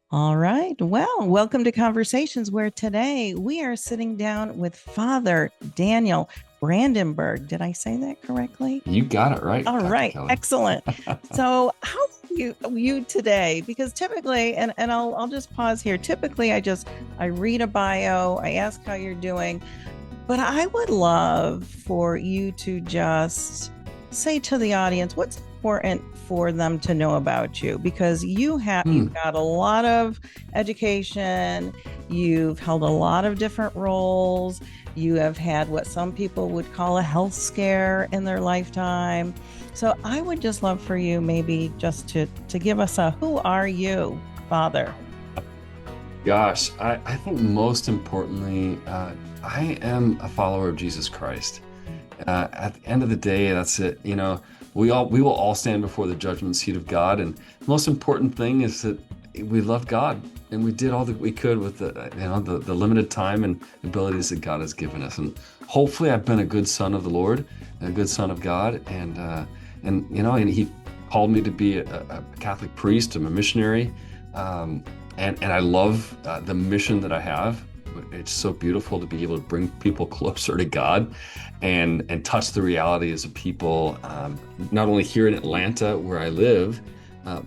All right. Well, welcome to Conversations, where today we are sitting down with Father Daniel Brandenburg. Did I say that correctly? You got it right, All Dr. right. Kelly. Excellent. So, how are you today? Because typically, and I'll just pause here. Typically, I read a bio, I ask how you're doing, but I would love for you to just say to the audience what's important for them to know about you, because you've Hmm. got a lot of education, you've held a lot of different roles, you have had what some people would call a health scare in their lifetime. So I would just love for you maybe just to give us a who are you, Father? Gosh, I think most importantly, I am a follower of Jesus Christ. At the end of the day, that's it. We will all stand before the judgment seat of God, and the most important thing is that we love God and we did all that we could with the limited time and abilities that God has given us. And hopefully, I've been a good son of the Lord, a good son of God, and He called me to be a Catholic priest. I'm a missionary. Um, and I love the mission that I have. It's so beautiful to be able to bring people closer to God and touch the realities of people, not only here in Atlanta where I live,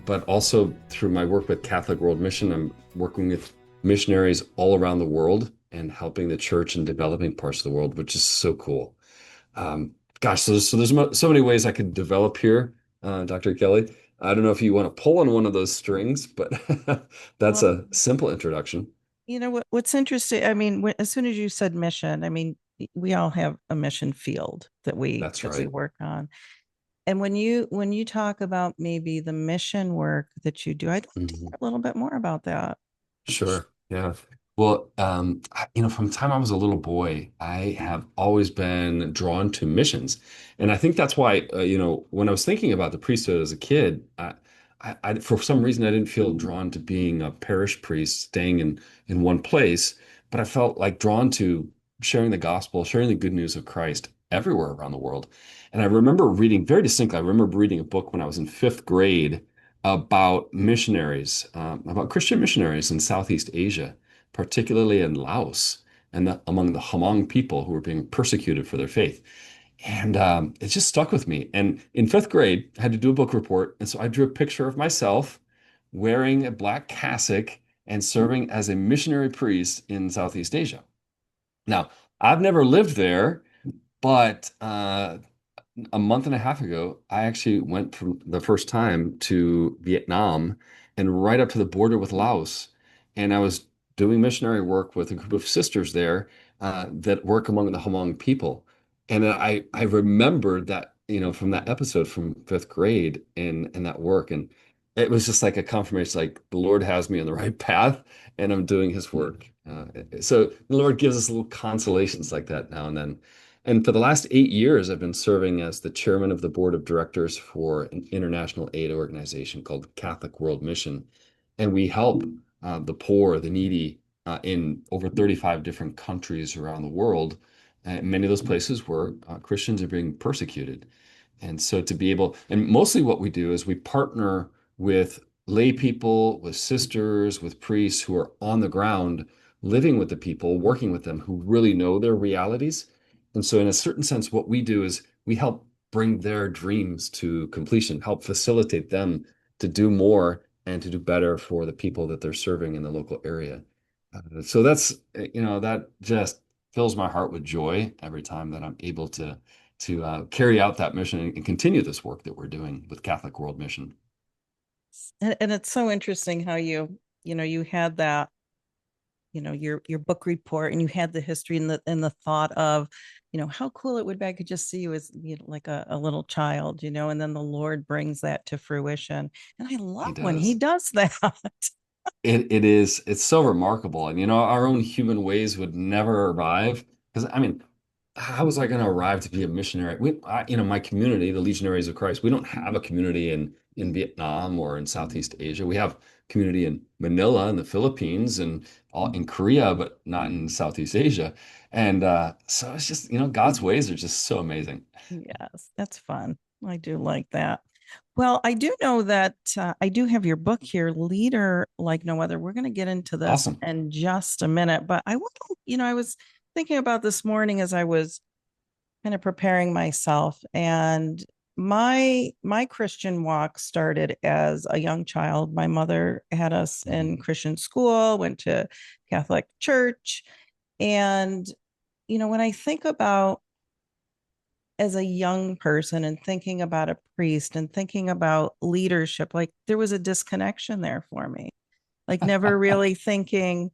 but also through my work with Catholic World Mission. I'm working with missionaries all around the world and helping the church in developing parts of the world, which is so cool. Gosh, so there's so many ways I could develop here, Dr. Kelly. I don't know if you want to pull on one of those strings, but that's Well, a simple introduction. what's interesting, I mean, as soon as you said mission, I mean, we all have a mission field That's that we right. work on. And when you talk about maybe the mission work that you do, I'd like to Mhm. hear a little bit more about that. Sure. Yeah. Well, from the time I was a little boy, I have always been drawn to missions. And I think that's why, when I was thinking about the priesthood as a kid, for some reason, I didn't feel drawn to being a parish priest, staying in one place, but I felt like drawn to sharing the gospel, sharing the good news of Christ everywhere around the world. And I remember reading very distinctly, I remember reading a book when I was in fifth grade about missionaries, about Christian missionaries in Southeast Asia, particularly in Laos and among the Hmong people who were being persecuted for their faith. And it just stuck with me. And in fifth grade, I had to do a book report. And so I drew a picture of myself wearing a black cassock and serving as a missionary priest in Southeast Asia. Now, I've never lived there, but a month and a half ago, I actually went for the first time to Vietnam and right up to the border with Laos. And I was doing missionary work with a group of sisters there that work among the Hmong people. And I remembered that, from that episode from fifth grade and that work. And it was just like a confirmation, like the Lord has me on the right path and I'm doing his work. So the Lord gives us little consolations like that now and then. And for the last 8 years, I've been serving as the chairman of the board of directors for an international aid organization called Catholic World Mission. And we help the poor, the needy in over 35 different countries around the world. Many of those places where Christians are being persecuted. And so to be able, and mostly what we do is we partner with lay people, with sisters, with priests who are on the ground, living with the people, working with them who really know their realities. And so, in a certain sense, what we do is we help bring their dreams to completion, help facilitate them to do more and to do better for the people that they're serving in the local area. So that just fills my heart with joy every time that I'm able to carry out that mission and continue this work that we're doing with Catholic World Mission. And it's so interesting how you had that, your book report, and you had the history and the thought of, how cool it would be. I could just see you as, like a little child, and then the Lord brings that to fruition. And I love He when he does. does that. It's so remarkable. And our own human ways would never arrive. Because I mean, how was I going to arrive to be a missionary? My community, the Legionaries of Christ, we don't have a community in Vietnam or in Southeast Asia. We have community in Manila in the Philippines and all in Korea, but not in Southeast Asia. And so it's just, God's ways are just so amazing. Yes, that's fun. I do like that. Well, I do know that I do have your book here, Leader Like No Other. We're going to get into this Awesome. in just a minute, but I want to, I was thinking about this morning as I was kind of preparing myself, and my Christian walk started as a young child. My mother had us in Mhm. Christian school, went to Catholic church, and when I think about as a young person and thinking about a priest and thinking about leadership, like there was a disconnection there for me. Like never really thinking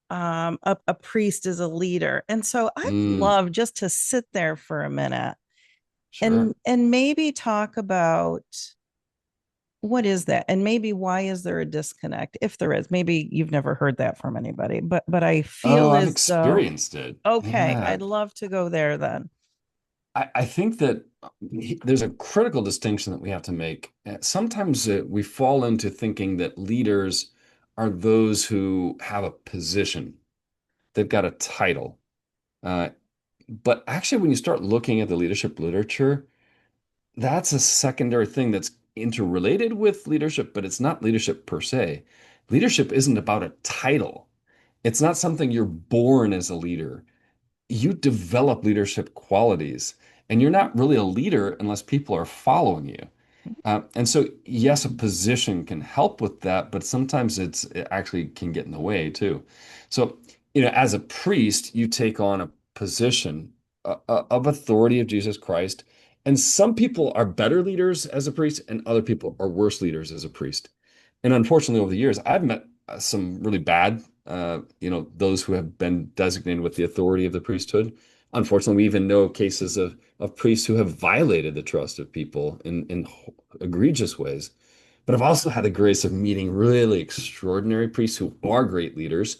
a priest is a leader. And so I'd Mm, love just to sit there for a minute and sure. maybe talk about what is that, and maybe why is there a disconnect, if there is. Maybe you've never heard that from anybody, but I Oh, feel I've as though, experienced it. okay, Yeah. I'd love to go there then. I think that there's a critical distinction that we have to make. Sometimes we fall into thinking that leaders are those who have a position, they've got a title. Uh, but actually, when you start looking at the leadership literature, that's a secondary thing that's interrelated with leadership, but it's not leadership per se. Leadership isn't about a title. It's not something you're born as a leader. You develop leadership qualities, and you're not really a leader unless people are following you. And so, yes, a position can help with that, but sometimes it actually can get in the way too. So, as a priest, you take on a position of authority of Jesus Christ, and some people are better leaders as a priest, and other people are worse leaders as a priest. And unfortunately, over the years, I've met some really bad, those who have been designated with the authority of the priesthood. Unfortunately, we even know cases of priests who have violated the trust of people in egregious ways. But I've also had the grace of meeting really extraordinary priests who are great leaders.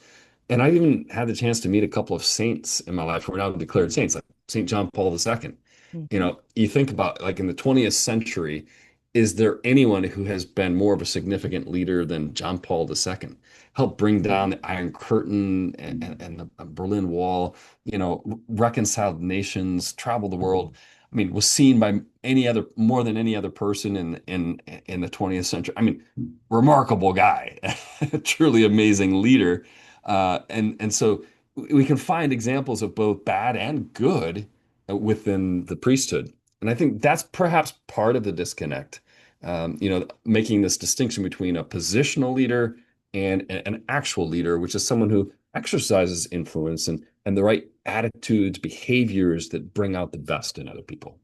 And I've even had the chance to meet a couple of saints in my life who are now declared saints, like St. John Paul II. Mm-hmm. You think about like in the 20th century, is there anyone who has been more of a significant leader than John Paul II? Helped bring down the Iron Curtain and the Berlin Wall, reconciled nations, traveled the world. I mean, was seen by more than any other person in the 20th century. I mean, remarkable guy, truly amazing leader. And so we can find examples of both bad and good within the priesthood. And I think that's perhaps part of the disconnect. Making this distinction between a positional leader and an actual leader, which is someone who exercises influence and the right attitudes, behaviors that bring out the best in other people.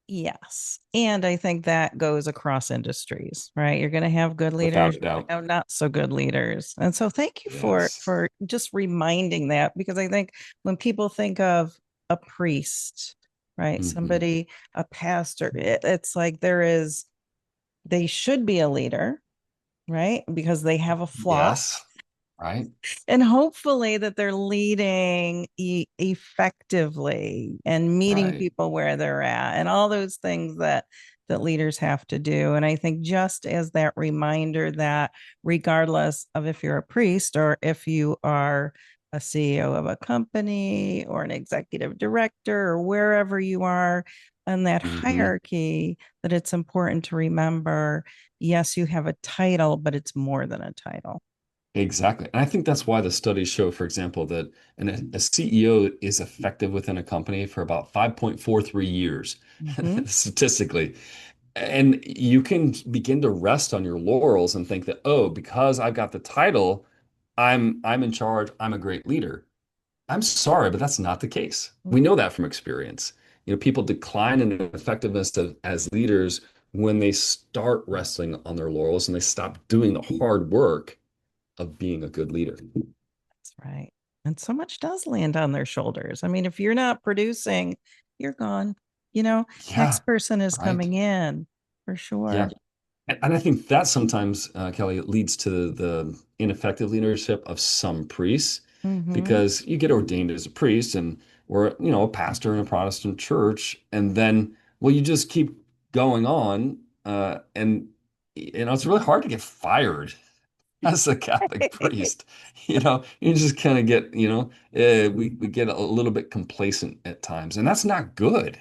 Yes. And I think that goes across industries, right? You're going to have good Without leaders, a you're going doubt. to have not so good leaders. And so thank you for Yes. just reminding that, because I think when people think of a priest, right? Hmm. Somebody, a pastor, it's like they should be a leader, right? Because they have a flock, Yes. Right. and hopefully that they're leading effectively and meeting Right. people where they're at and all those things that leaders have to do. And I think just as that reminder that regardless of if you're a priest or if you are a CEO of a company or an executive director or wherever you are in that Hmm. hierarchy, that it's important to remember, yes, you have a title, but it's more than a title. Exactly. And I think that's why the studies show, for example, that a CEO is effective within a company for about 5.43 years, Mm-hmm. statistically. And you can begin to rest on your laurels and think that, oh, because I've got the title, I'm in charge, I'm a great leader. I'm sorry, but that's not the case. We know that from experience. People decline in effectiveness as leaders when they start resting on their laurels and they stop doing the hard work of being a good leader. That's right. And so much does land on their shoulders. I mean, if you're not producing, you're gone. You know, Yeah, next person is right. coming in for sure. Yeah. And I think that sometimes, Kelly, leads to the ineffective leadership of some priests Mm-hmm. because you get ordained as a priest and or a pastor in a Protestant church, and then well, you just keep going on, and it's really hard to get fired as a Catholic priest. You just kind of get, we get a little bit complacent at times, and that's not good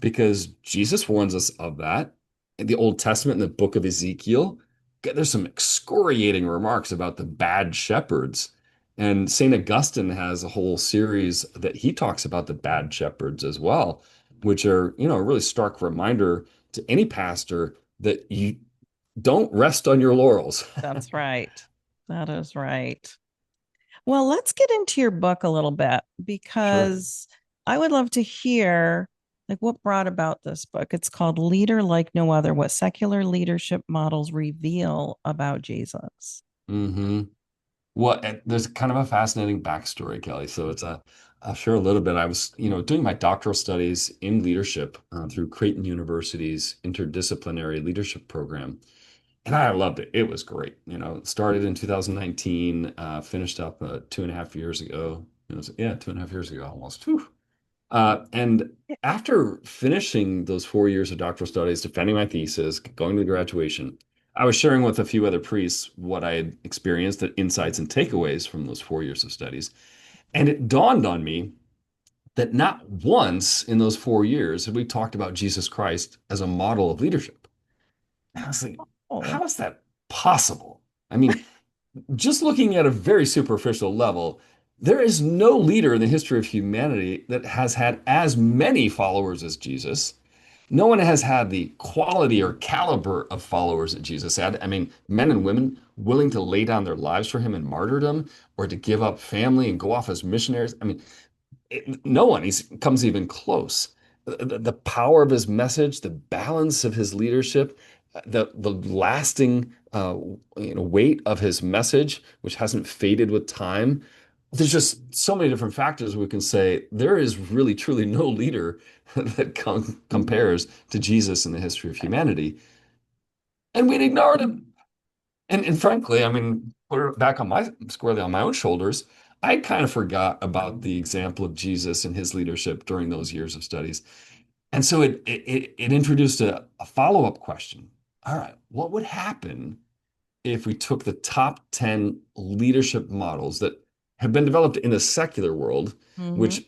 because Jesus warns us of that. in the Old Testament, in the book of Ezekiel, there's some excoriating remarks about the bad shepherds. And St. Augustine has a whole series that he talks about the bad shepherds as well, which are, a really stark reminder to any pastor that you don't rest on your laurels. That's right. That is right. Well, let's get into your book a little bit Sure. because I would love to hear like what brought about this book. It's called Leader Like No Other: What Secular Leadership Models Reveal About Jesus. hmm Well, there's kind of a fascinating backstory, Kelly. So I'll share a little bit. I was, doing my doctoral studies in leadership through Creighton University's interdisciplinary leadership program. And I loved it. It was great. It started in 2019, finished up 2.5 years ago. Yeah, 2.5 years ago almost. Whew. And after finishing those 4 years of doctoral studies, defending my thesis, going to graduation, I was sharing with a few other priests what I had experienced, the insights and takeaways from those 4 years of studies. And it dawned on me that not once in those 4 years had we talked about Jesus Christ as a model of leadership. And I was like, Oh, how is that possible? I mean, just looking at a very superficial level, there is no leader in the history of humanity that has had as many followers as Jesus. No one has had the quality or caliber of followers that Jesus had. I mean, men and women willing to lay down their lives for him in martyrdom or to give up family and go off as missionaries. I mean, no one comes even close. The power of his message, the balance of his leadership, the lasting weight of his message, which hasn't faded with time. There's just so many different factors we can say there is really truly no leader that compares to Jesus in the history of humanity, and we'd ignored him. And frankly, I mean, put it back on my squarely on my own shoulders. I kind of forgot about the example of Jesus and his leadership during those years of studies. And so it introduced a follow-up question. All right, what would happen if we took the top 10 leadership models that have been developed in the secular world, mm-hmm. which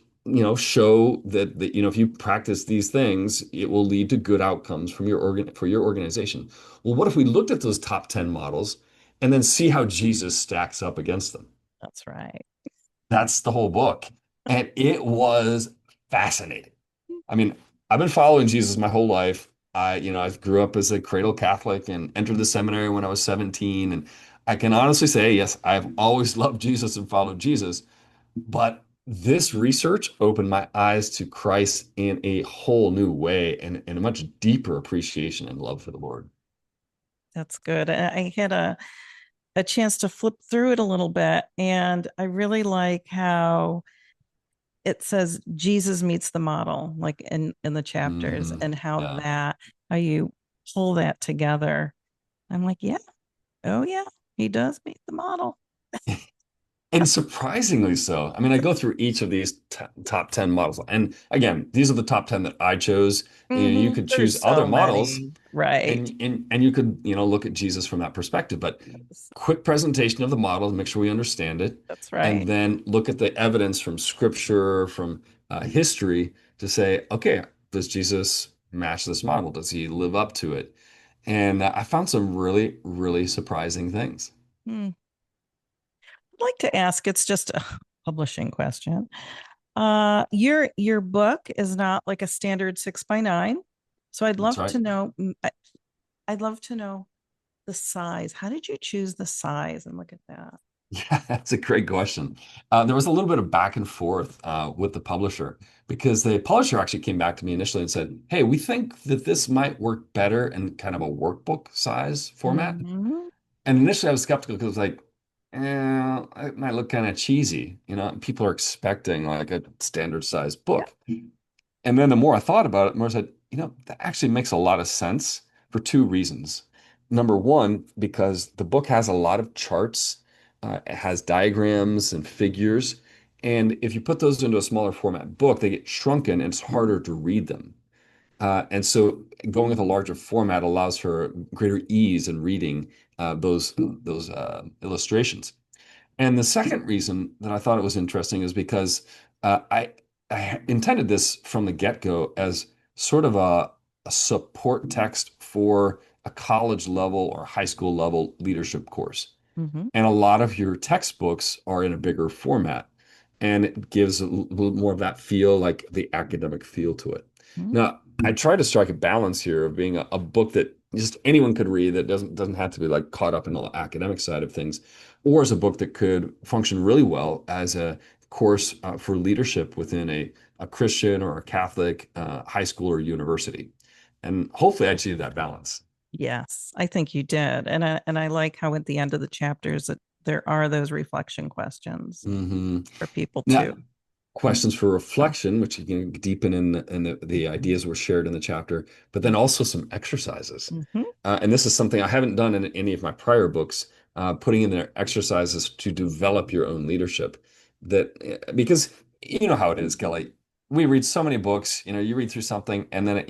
show that if you practice these things, it will lead to good outcomes from for your organization. Well, what if we looked at those top 10 models and then see how Jesus stacks up against them? That's right. That's the whole book. And it was fascinating. I mean, I've been following Jesus my whole life. I grew up as a cradle Catholic and entered the seminary when I was 17. And I can honestly say, yes, I've always loved Jesus and followed Jesus. But this research opened my eyes to Christ in a whole new way and a much deeper appreciation and love for the Lord. That's good. I had a chance to flip through it a little bit, and I really like how it says Jesus meets the model, like in the chapters, and Yeah. how you pull that together. I'm like, yeah, oh yeah, he does meet the model. And surprisingly so. I mean, I go through each of these top 10 models. And again, these are the top 10 that I chose. You could There's choose other so models many, right? and you could, look at Jesus from that perspective. But Yes, quick presentation of the model, make sure we understand it, that's and right. then look at the evidence from scripture, from history to say, okay, does Jesus match this model? Does he live up to it? And I found some really, really surprising things. Hmm. I'd like to ask, it's just a publishing question. Your book is not like a standard 6 by 9. So That's right. I'd love to know the size. How did you choose the size? And look at that. Yeah, that's a great question. There was a little bit of back and forth with the publisher because the publisher actually came back to me initially and said, "Hey, we think that this might work better in kind of a workbook size format." Mhm. And initially, I was skeptical because I was like, it might look kind of cheesy. People are expecting like a standard size Yeah. book. And then the more I thought about it, the more I said, that actually makes a lot of sense for two reasons. Number one, because the book has a lot of charts, it has diagrams and figures. And if you put those into a smaller format book, they get shrunken and it's harder to read them. And so going with a larger format allows for greater ease in reading those illustrations. And the second reason that I thought it was interesting is because uh, I I intended this from the get-go as sort of a support text for a college level or high school level leadership course. Hmm. And a lot of your textbooks are in a bigger format, and it gives a little more of that feel, like the academic feel to it. Now, I try to strike a balance here of being a book that just anyone could read, that doesn't have to be like caught up in the academic side of things, or as a book that could function really well as a course for leadership within a Christian or a Catholic high school or university. And hopefully I achieve that balance. Yes, I think you did. And I like how at the end of the chapters that there are those reflection questions Hmm. for people Now, too. questions for reflection, which you can deepen in the ideas were shared in the chapter, but then also some exercises. Mm-hmm. And this is something I haven't done in any of my prior books, putting in there exercises to develop your own leadership. Because you know how it is, Kelly. We read so many books, you read through something and then,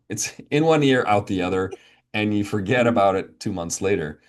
it's in one ear, out the other, and you forget about it 2 months later.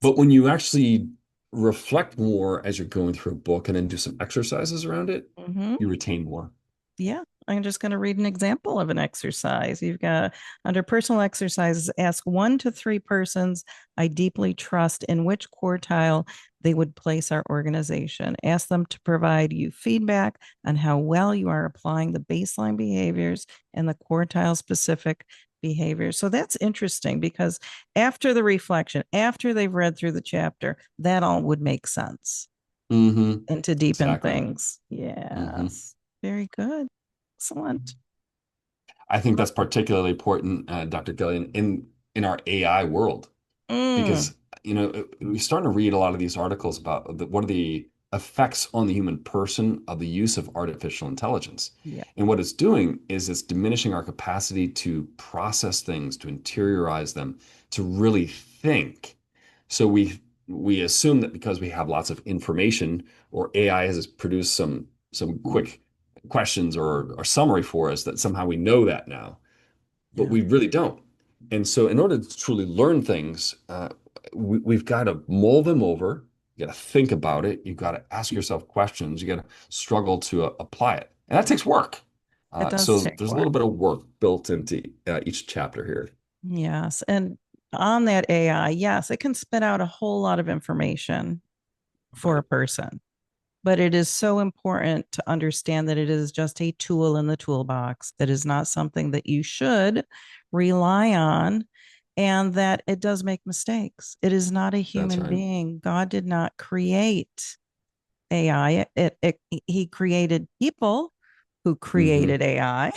But when you actually reflect more as you're going through a book and then do some exercises around it, Mm-hmm. you retain more. Yeah, I'm just going to read an example of an exercise. You've got under personal exercises, ask 1 to 3 persons I deeply trust in which quartile they would place our organization. Ask them to provide you feedback on how well you are applying the baseline behaviors and the quartile specific behaviors. So that's interesting because after the reflection, after they've read through the chapter, that all would make sense Hmm. and to deepen Exactly. things. Hmm. Yes. Very good. Excellent. I think that's particularly important, Dr. Gillian, in our AI world, Mm, because we're starting to read a lot of these articles about what are the effects on the human person of the use of artificial intelligence. yeah. And what it's doing is it's diminishing our capacity to process things, to interiorize them, to really think. So we assume that because we have lots of information, or AI has produced some quick questions or summary for us, that somehow we know that now, but Yeah. we really don't. And so, in order to truly learn things, we've got to mull them over. You got to think about it. You've got to ask yourself questions. You got to struggle to apply it, and that takes work. It does So take there's a work. little bit of work built into each chapter here. Yes. And on that AI, yes, it can spit out a whole lot of information for a Right. person. But it is so important to understand that it is just a tool in the toolbox. That is not something that you should rely on, and that it does make mistakes. It is not a That's human right. being. God did not create AI. He created people who Hmm. created AI,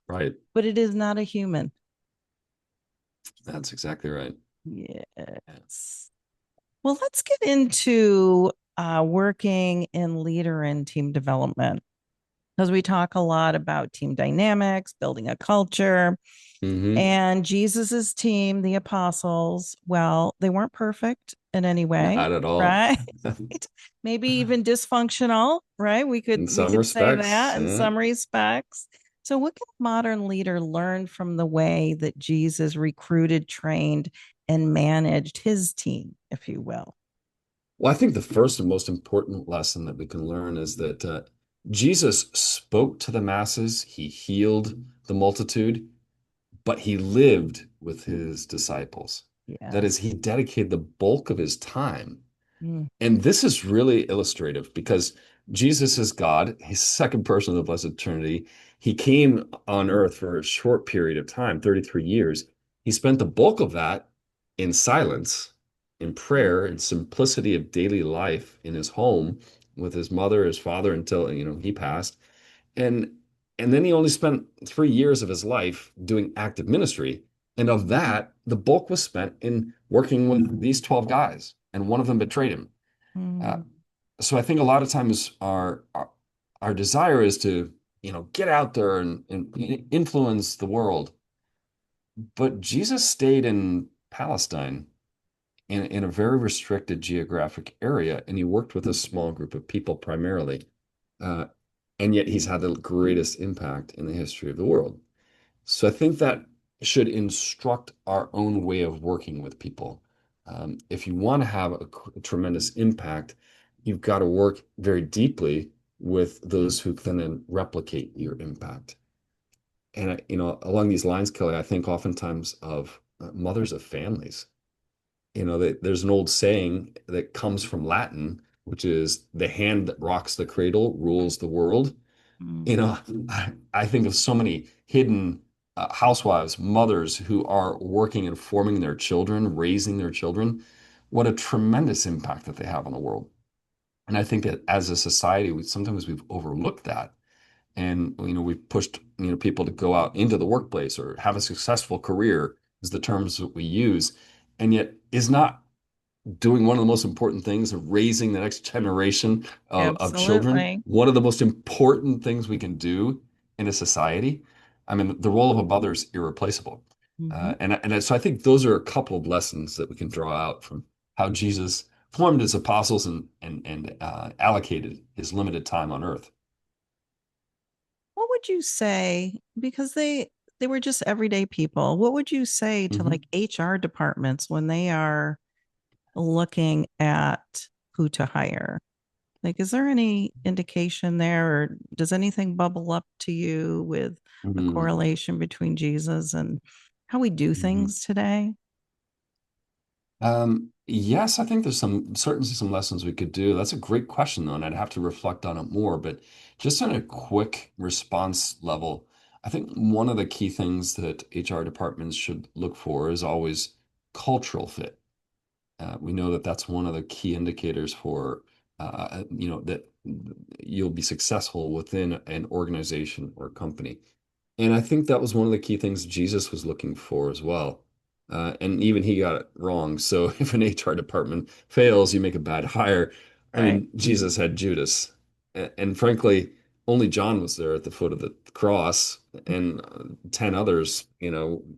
Right. but it is not a human. That's exactly right. Yes. Well, let's get into working in leader and team development because we talk a lot about team dynamics, building a culture, Hmm. and Jesus's team, the apostles. Well, they weren't perfect in any way, Not at all. right? Maybe even dysfunctional, right? We could In we some could say respects, that in yeah. some respects. So, what can a modern leader learn from the way that Jesus recruited, trained, and managed his team, if you will? Well, I think the first and most important lesson that we can learn is that Jesus spoke to the masses, he healed the multitude, but he lived with his disciples. That is, Yes. he dedicated the bulk of his time. Mm, And this is really illustrative because Jesus is God, he's the second person of the Blessed Trinity. He came on earth for a short period of time, 33 years. He spent the bulk of that in silence, in prayer, in simplicity of daily life in his home with his mother, his father, until he passed. And and then he only spent 3 years of his life doing active ministry. And of that, the bulk was spent in working with these 12 guys, and one of them betrayed him. Uh, mm, so I think a lot of times our desire is to, get out there and influence the world. But Jesus stayed in Palestine in a very restricted geographic area, and he worked with a small group of people primarily. Uh, and yet he's had the greatest impact in the history of the world. So I think that should instruct our own way of working with people. If you want to have a tremendous impact, you've got to work very deeply with those who can then replicate your impact. And along these lines, Kelly, I think oftentimes of mothers of families. There's an old saying that comes from Latin, which is the hand that rocks the cradle rules the world. Mm. You know, I think of so many hidden housewives, mothers who are working and forming their children, raising their children. What a tremendous impact that they have on the world. And I think that as a society, sometimes we've overlooked that. And, we've pushed, people to go out into the workplace or have a successful career is the terms that we use. And yet is not doing one of the most important things of raising the next generation of children, Absolutely. one of the most important things we can do in a society. I mean, the role of a mother is irreplaceable. Hmm. So I think those are a couple of lessons that we can draw out from how Jesus formed his apostles and allocated his limited time on earth. What would you say, because they were just everyday people, what would you say to Hmm. like HR departments when they are looking at who to hire? Like, is there any indication there, or does anything bubble up to you with a Hmm. correlation between Jesus and how we do Hmm. things today? Yes, I think there's certainly some lessons we could do. That's a great question, though, and I'd have to reflect on it more. But just on a quick response level, I think one of the key things that HR departments should look for is always cultural fit. We know that that's one of the key indicators for, that you'll be successful within an organization or company. And I think that was one of the key things Jesus was looking for as well. And even he got it wrong. So if an HR department fails, you make a bad hire. I Right. mean, Jesus had Judas. And frankly, only John was there at the foot of the cross, and 10 others,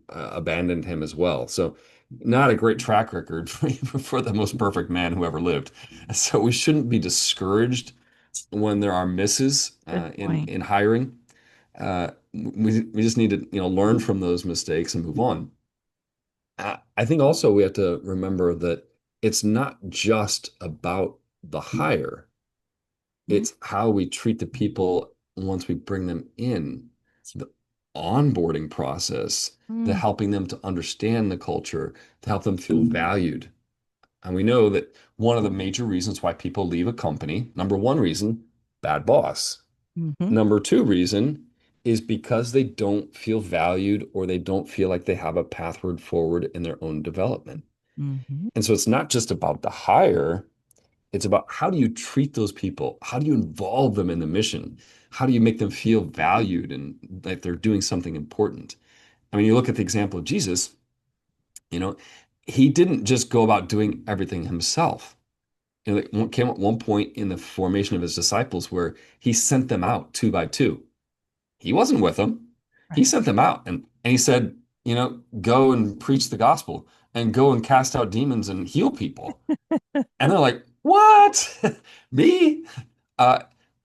abandoned him as well. So not a great track record for the most perfect man who ever lived. So we shouldn't be discouraged when there are misses Good in point. hiring. We just need to learn from those mistakes and move on. I think also we have to remember that it's not just about the hire, Mhm. it's how we treat the people once we bring them in, the onboarding process, the Mm, helping them to understand the culture, to help them feel valued. And we know that one of the major reasons why people leave a company, number one reason, bad boss. mhm, Number two reason is because they don't feel valued or they don't feel like they have a pathway forward in their own development. mhm, And so it's not just about the hire, it's about how do you treat those people? How do you involve them in the mission? How do you make them feel valued and that they're doing something important? I mean, you look at the example of Jesus, you know, he didn't just go about doing everything himself. There came at one point in the formation of his disciples where he sent them out two by two. He wasn't with them. He right. sent them out and he said, go and preach the gospel and go and cast out demons and heal people. And they're like, what? Me? Uh,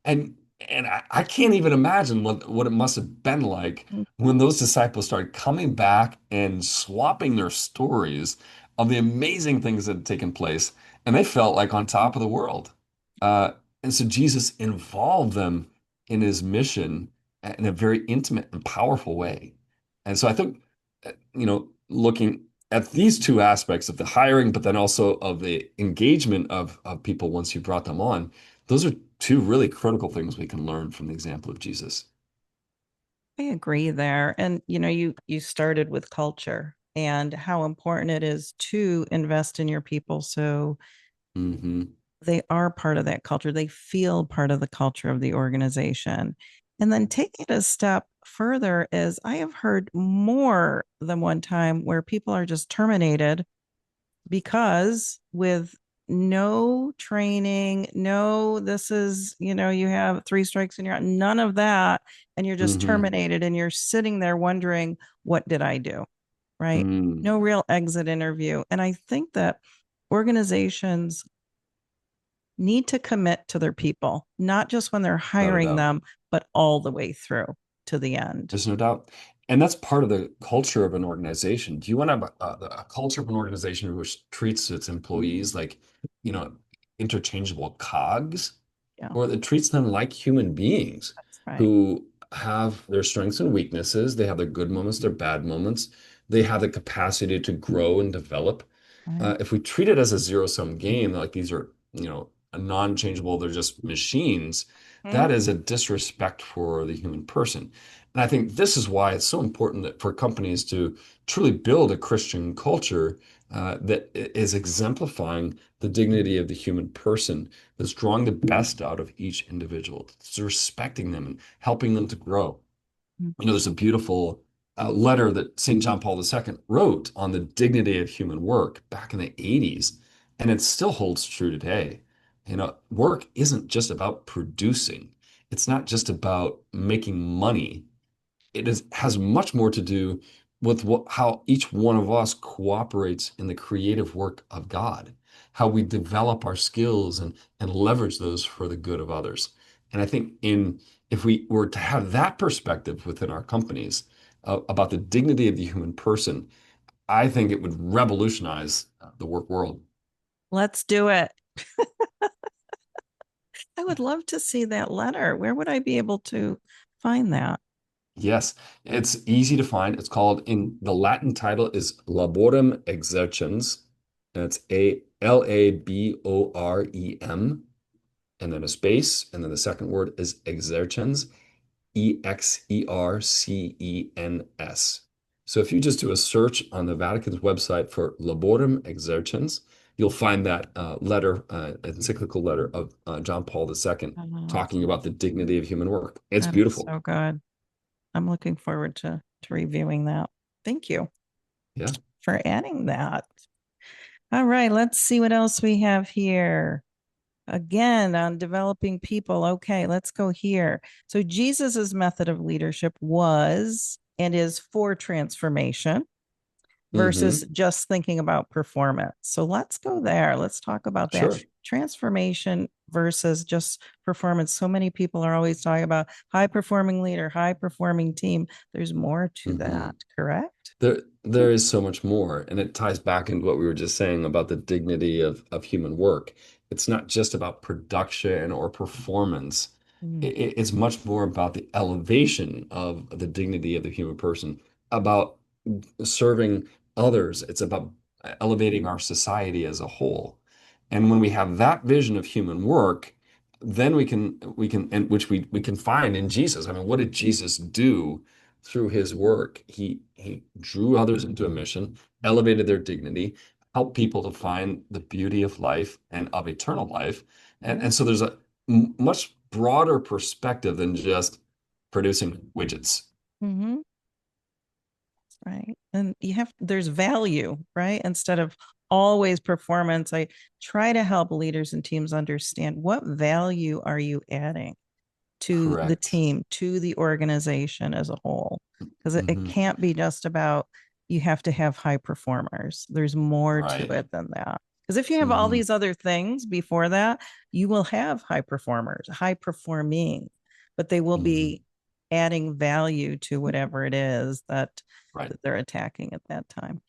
and I can't even imagine what it must have been like Mm. when those disciples started coming back and swapping their stories of the amazing things that had taken place, and they felt like on top of the world. And so Jesus involved them in his mission in a very intimate and powerful way. And so I think, looking at these two aspects of the hiring, but then also of the engagement of people once you brought them on, those are two really critical things we can learn from the example of Jesus. I agree there. And you started with culture and how important it is to invest in your people so Hmm. they are part of that culture. They feel part of the culture of the organization. And then take it a step further is I have heard more than one time where people are just terminated because with no training, no, this is, you have three strikes and you're out, none of that. And you're just Hmm. terminated and you're sitting there wondering, what did I do? Right. Mm. No real exit interview. And I think that organizations need to commit to their people, not just when they're Without a hiring doubt. them, but all the way through to the end. There's no doubt. And that's part of the culture of an organization. Do you want to have a culture of an organization which treats its employees like, you know, interchangeable cogs, Yeah, or that treats them like human beings that's right. who have their strengths and weaknesses. They have their good moments, their bad moments. They have the capacity to grow and develop. Right. If we treat it as a zero-sum game, like these are, non-changeable, they're just machines, Hmm. that is a disrespect for the human person. And I think this is why it's so important that for companies to truly build a Christian culture that is exemplifying the dignity of the human person, that's drawing the best out of each individual, that's respecting them and helping them to grow. There's a beautiful letter that St. John Paul II wrote on the dignity of human work back in the 80s, and it still holds true today. Work isn't just about producing. It's not just about making money. Has much more to do with how each one of us cooperates in the creative work of God, how we develop our skills and leverage those for the good of others. And I think if we were to have that perspective within our companies about the dignity of the human person, I think it would revolutionize the work world. Let's do it. I would love to see that letter. Where would I be able to find that? Yes, it's easy to find. It's called in the Latin title is Laborem Exercens. That's Laborem, and then a space, and then the second word is exercens, Exercens. So if you just do a search on the Vatican's website for Laborem Exercens, you'll find that encyclical letter of John Paul II Oh, talking about the dignity of human work. It's that is beautiful. so good. I'm looking forward to reviewing that. Thank you Yeah. for adding that. All right, let's see what else we have here. Again, on developing people. Okay, let's go here. So Jesus's method of leadership was and is for transformation versus Hmm. just thinking about performance. So let's go there. Let's talk about that Sure. transformation versus just performance. So many people are always talking about high performing leader, high performing team. There's more to Hmm. that, correct? There is so much more, and it ties back into what we were just saying about the dignity of human work. It's not just about production or performance. Mm. It's much more about the elevation of the dignity of the human person, about serving others. It's about elevating our society as a whole. And when we have that vision of human work, then we can and which we can find in Jesus. I mean, what did Jesus do through his work? He drew others into a mission, elevated their dignity, helped people to find the beauty of life and of eternal life. And so there's a much broader perspective than just producing widgets. Mm-hmm. Right. And there's value, right? Instead of always performance, I try to help leaders and teams understand what value are you adding to the Correct. team, to the organization as a whole. Because it Hmm. can't be just about you have to have high performers. There's more to Right. it than that. Because if you have all Hmm. these other things before that, you will have high performers, high performing, but they will Hmm. be adding value to whatever it is Right. that they're attacking at that time.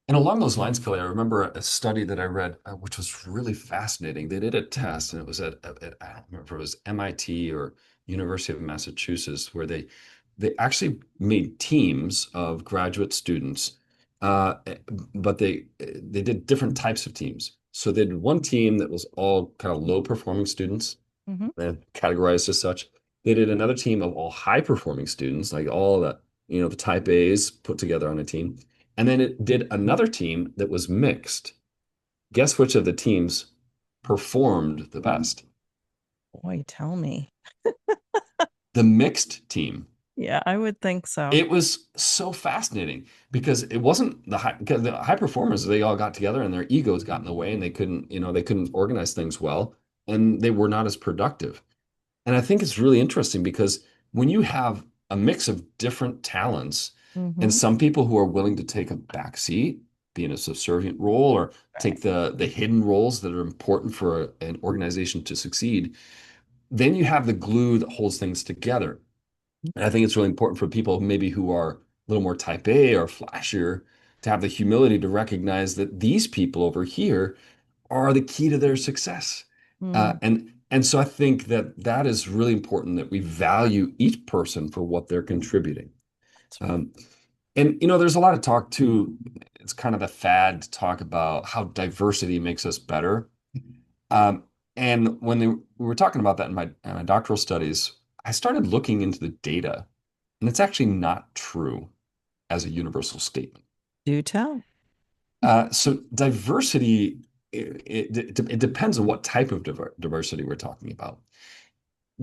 And along those lines, Kelly, I remember a study that I read, which was really fascinating. They did a test, and it was I don't remember if it was MIT or University of Massachusetts, where they actually made teams of graduate students, uh, but they did different types of teams. So they did one team that was all kind of low performing students, Mm-hmm. and categorized as such. They did another team of all high performing students, like all the type A's put together on a team. And then it did another team that was mixed. Guess which of the teams performed the best? Boy, tell me. The mixed team. Yeah, I would think so. It was so fascinating because it wasn't because the high performers, they all got together and their egos got in the way and they couldn't organize things well and they were not as productive. And I think it's really interesting because when you have a mix of different talents and Mm-hmm. some people who are willing to take a back seat, be in a subservient role, or take Right. the hidden roles that are important for an organization to succeed, then you have the glue that holds things together. And I think it's really important for people maybe who are a little more type A or flashier to have the humility to recognize that these people over here are the key to their success. Mm. And And so I think that that is really important that we value each person for what they're contributing. That's right. Um, and there's a lot of talk too. It's kind of the fad to talk about how diversity makes us better. Um, and when we were talking about that in my doctoral studies, I started looking into the data, and it's actually not true as a universal statement. Do tell. So diversity, it depends on what type of diversity we're talking about.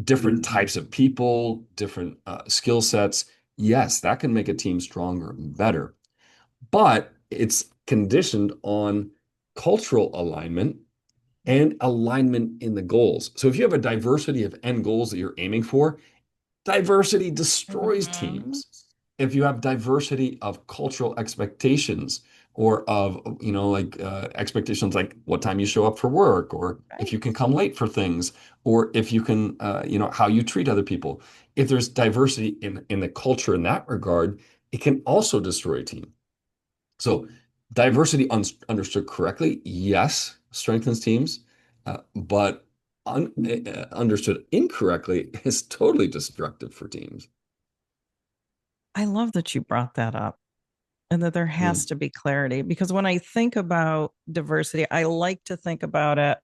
Different types of people, different skill sets. Yes, that can make a team stronger and better, but it's conditioned on cultural alignment and alignment in the goals. So if you have a diversity of end goals that you're aiming for, diversity destroys Mhm. teams. If you have diversity of cultural expectations or of, expectations like what time you show up for work, or if Right. you can come late for things, or if you can, how you treat other people. If there's diversity in the culture in that regard, it can also destroy a team. So diversity understood correctly, yes, strengthens teams, but understood incorrectly is totally destructive for teams. I love that you brought that up and that there has Mm, to be clarity because when I think about diversity, I like to think about it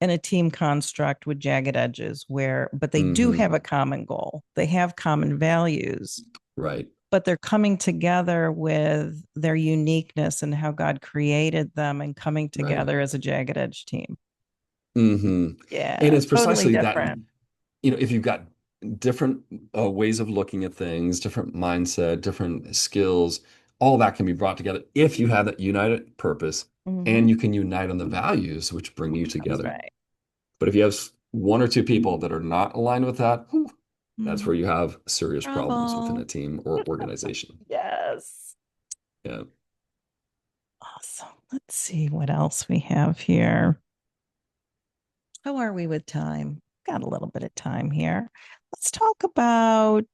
in a team construct with jagged edges but they do hmm have a common goal. They have common values, right, but they're coming together with their uniqueness and how God created them and coming right. together as a jagged edge team. hmm And Yeah, it's totally precisely that, different. if you've got different ways of looking at things, different mindset, different skills, all that can be brought together if you have that united purpose Mm-hmm. and you can unite on the values which bring you That's together. right. But if you have one or two people that are not aligned with that, whew, that's where Mm. you have serious problems within a Trouble. team or organization. Yes. Yeah. Awesome. Let's see what else we have here. How are we with time? Got a little bit of time here. Let's talk about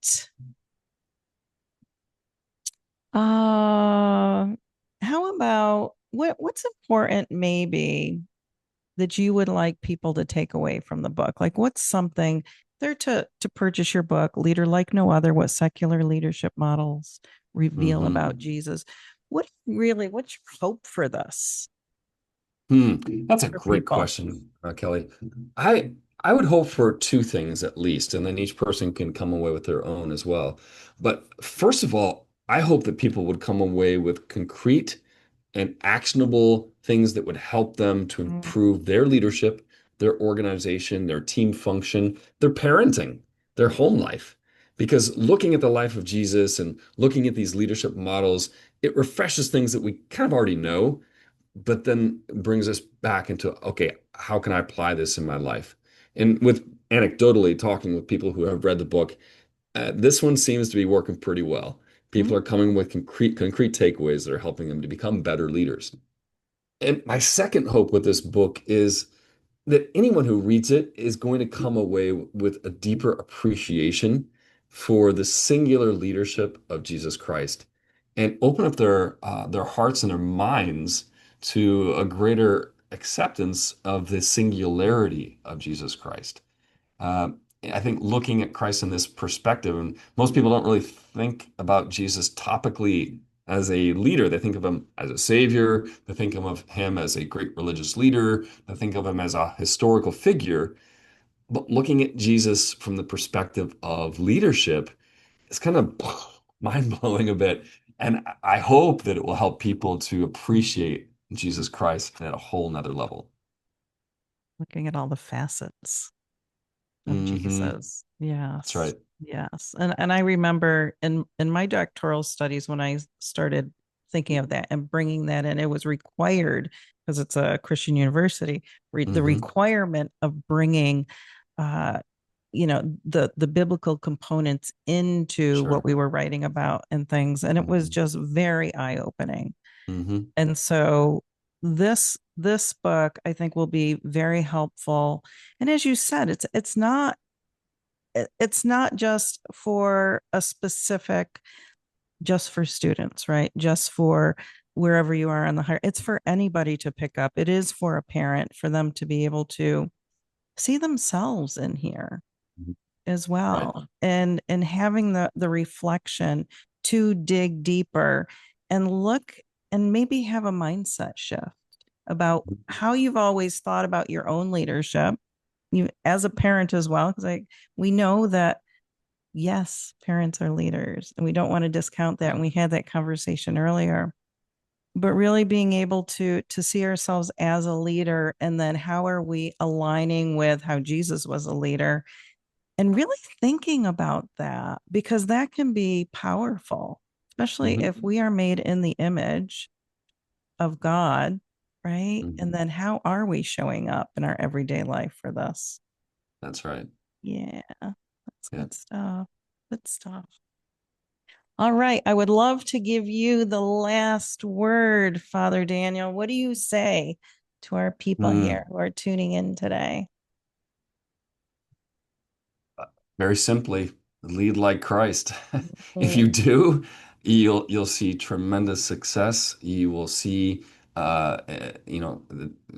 uh how about what's important maybe that you would like people to take away from the book? Like what's something there to purchase your book, Leader Like No Other, what secular leadership models reveal hmm about Jesus. What's your hope for this Hmm. That's a for great people? question, Kelly. I I would hope for two things at least, and then each person can come away with their own as well. But first of all, I hope that people would come away with concrete and actionable things that would help them to Mm, improve their leadership, their organization, their team function, their parenting, their home life. Because looking at the life of Jesus and looking at these leadership models, it refreshes things that we kind of already know, but then brings us back into, okay, how can I apply this in my life? And with anecdotally talking with people who have read the book, this one seems to be working pretty well. People mm, are coming with concrete takeaways that are helping them to become better leaders. And my second hope with this book is that anyone who reads it is going to come away with a deeper appreciation for the singular leadership of Jesus Christ and open up their hearts and their minds to a greater acceptance of the singularity of Jesus Christ. Uh, I think looking at Christ in this perspective, and most people don't really think about Jesus topically as a leader. They think of him as a savior. They think of him as a great religious leader. They think of him as a historical figure. But looking at Jesus from the perspective of leadership is kind of mind-blowing a bit. And I hope that it will help people to appreciate Jesus Christ at a whole nother level. looking at all the facets of Hmm Jesus. That's Yes. right. Yes. And I remember in my doctoral studies when I started thinking of that and bringing that in, it was required because it's a Christian university, the hmm requirement of bringing uh the biblical components into what Sure. we were writing about and things, and it was hmm just very eye-opening. hmm And so this book I think will be very helpful. And as you said, it's not just for a specific, just for students, right? Just for wherever you are on the higher. It's for anybody to pick up. It is for a parent for them to be able to see themselves in here Mhm. as Right. well, and having the reflection to dig deeper and look and maybe have a mindset shift about how you've always thought about your own leadership, you as a parent as well, because we know that yes, parents are leaders and we don't want to discount that, Yeah. and we had that conversation earlier, but really being able to see ourselves as a leader, and then how are we aligning with how Jesus was a leader, and really thinking about that, because that can be powerful, especially Hmm. if we are made in the image of God, right? And Hmm. then how are we showing up in our everyday life for this? That's right. Yeah, that's Yeah. good stuff. Good stuff. All right. I would love to give you the last word, Father Daniel. What do you say to our people Mm. here who are tuning in today? Very simply, lead like Christ. If you Mm, do, you'll see tremendous success. You will see, you know,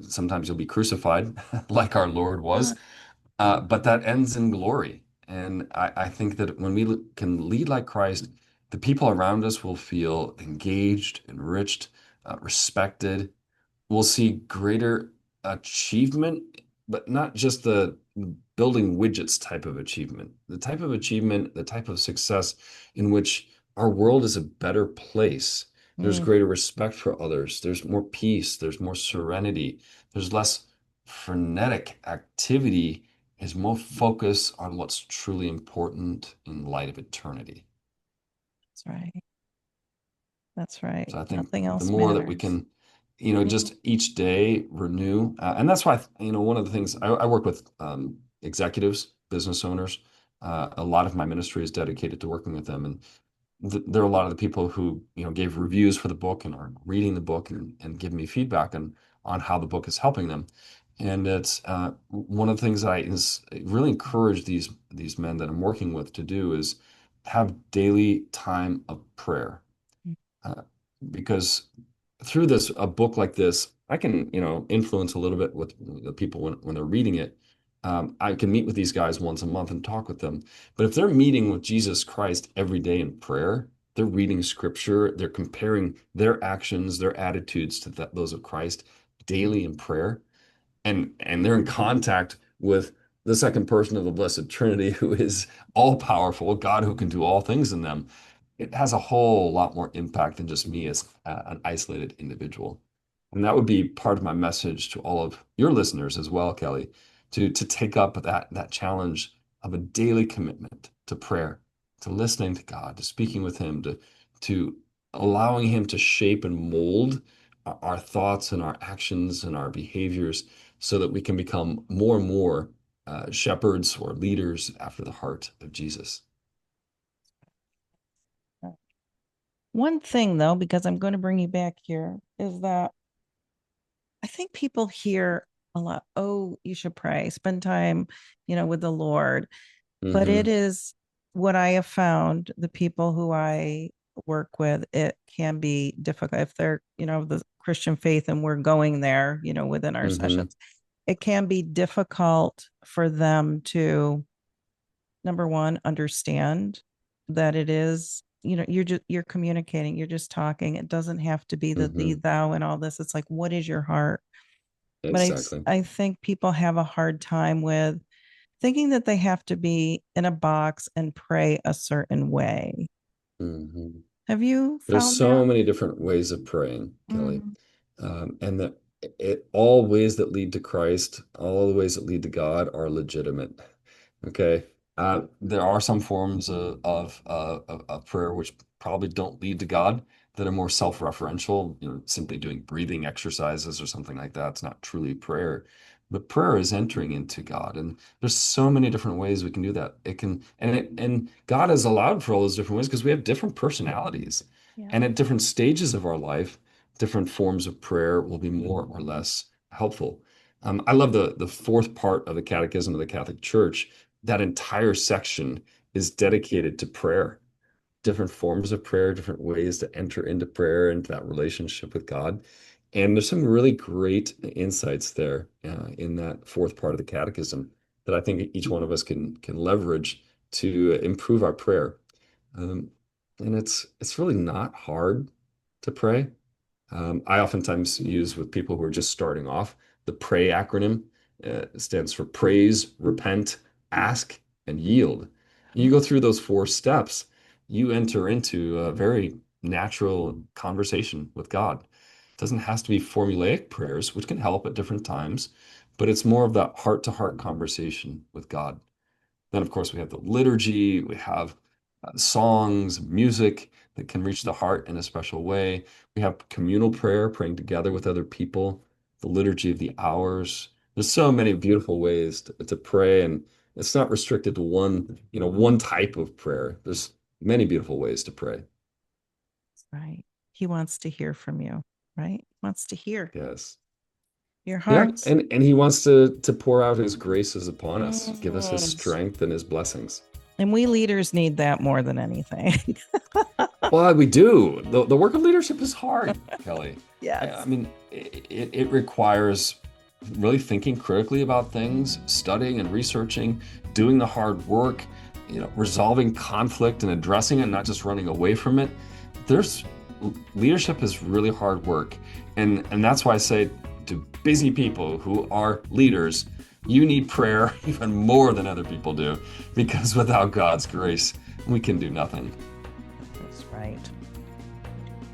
sometimes you'll be crucified, like our Lord was, but that ends in glory. And I think that when we can lead like Christ, the people around us will feel engaged, enriched, respected. We'll see greater achievement, but not just the building widgets type of achievement, the type of achievement, the type of success in which our world is a better place. There's mm, greater respect for others. There's more peace. There's more serenity. There's less frenetic activity. There's more focus on what's truly important in light of eternity. that's right. That's right. So I think Nothing the else more that we matters. can, you know, Mm, just each day renew, and that's why, you know, one of the things I work with executives, business owners. A lot of my ministry is dedicated to working with them, and there are a lot of the people who, you know, gave reviews for the book and are reading the book and give me feedback on how the book is helping them. And it's one of the things that I is really encourage these men that I'm working with to do is have daily time of prayer, mm, uh, because through this a book like this, I can, you know, influence a little bit with the people when they're reading it. I can meet with these guys once a month and talk with them. But if they're meeting with Jesus Christ every day in prayer, they're reading scripture, they're comparing their actions, their attitudes to those of Christ daily in prayer, and they're in contact with the second person of the Blessed Trinity, who is all powerful, God who can do all things in them. It has a whole lot more impact than just me as an isolated individual. And that would be part of my message to all of your listeners as well, Kelly, to take up that challenge of a daily commitment to prayer, to listening to God, to speaking with Him, to allowing Him to shape and mold our thoughts and our actions and our behaviors so that we can become more and more shepherds or leaders after the heart of Jesus. mm. One thing, though, because I'm going to bring you back here, is that I think people hear a lot, oh, you should pray, spend time, with the Lord. But it Hmm. is what I have found, the people who I work with, it can be difficult if they're, the Christian faith and we're going there, within our Hmm. sessions. It can be difficult for them to, number one, understand that it is, you're communicating, you're just talking. It doesn't have to be the thee, Hmm. thou, and all this. It's like, what is your heart? But Exactly. I think people have a hard time with thinking that they have to be in a box and pray a certain way. Hmm. Have you There's found so that? many different ways of praying, Kelly. Mm, And that all ways that lead to Christ, all the ways that lead to God are legitimate. Okay. There are some forms of prayer which probably don't lead to God, that are more self-referential, you know, simply doing breathing exercises or something like that. It's not truly prayer. But prayer is entering into God. And there's so many different ways we can do that. And God has allowed for all those different ways because we have different personalities. yeah. And at different stages of our life, different forms of prayer will be more or less helpful. I love the fourth part of the Catechism of the Catholic Church. That entire section is dedicated to prayer, different forms of prayer, different ways to enter into prayer, into that relationship with God. And there's some really great insights there in that fourth part of the catechism that I think each one of us can leverage to improve our prayer. Um, and it's really not hard to pray. I oftentimes use with people who are just starting off the PRAY acronym. It stands for praise, repent, ask, and yield. You go through those four steps, you enter into a very natural conversation with God. It doesn't have to be formulaic prayers, which can help at different times, but it's more of that heart-to-heart conversation with God. Then, of course, we have the liturgy, we have songs, music that can reach the heart in a special way. We have communal prayer, praying together with other people, the liturgy of the hours. There's so many beautiful ways to pray, and it's not restricted to one type of prayer. There's many beautiful ways to pray. Right. He wants to hear from you, right? He wants to hear Yes. your Yeah, hearts. and he wants to pour out his graces upon us, give us his Yes. strength and his blessings. And we leaders need that more than anything. Well, we do. The work of leadership is hard, Kelly. I Yes. mean, it requires really thinking critically about things, studying and researching, doing the hard work, resolving conflict and addressing it, not just running away from it. There's Leadership is really hard work. And that's why I say to busy people who are leaders, you need prayer even more than other people do, because without God's grace, we can do nothing. That's right.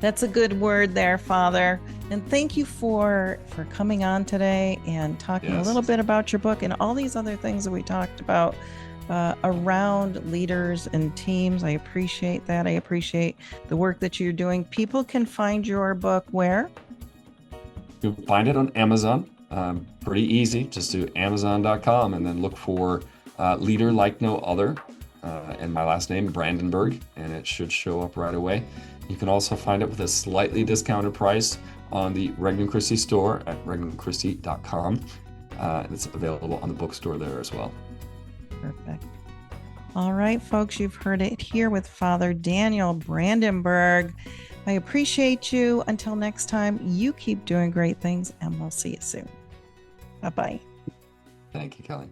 That's a good word there, Father. And thank you for coming on today and talking a little Yes. bit about your book and all these other things that we talked about around leaders and teams. I appreciate that. I appreciate the work that you're doing. People can find your book where? You'll find it on Amazon. Pretty easy. Just do Amazon.com and then look for Leader Like No Other and my last name, Brandenburg, and it should show up right away. You can also find it with a slightly discounted price on the Regnum Christi store at regnumchristi.com. It's available on the bookstore there as well. Perfect. All right, folks, you've heard it here with Father Daniel Brandenburg. I appreciate you. Until next time, you keep doing great things, and we'll see you soon. Bye-bye. Thank you, Kelly.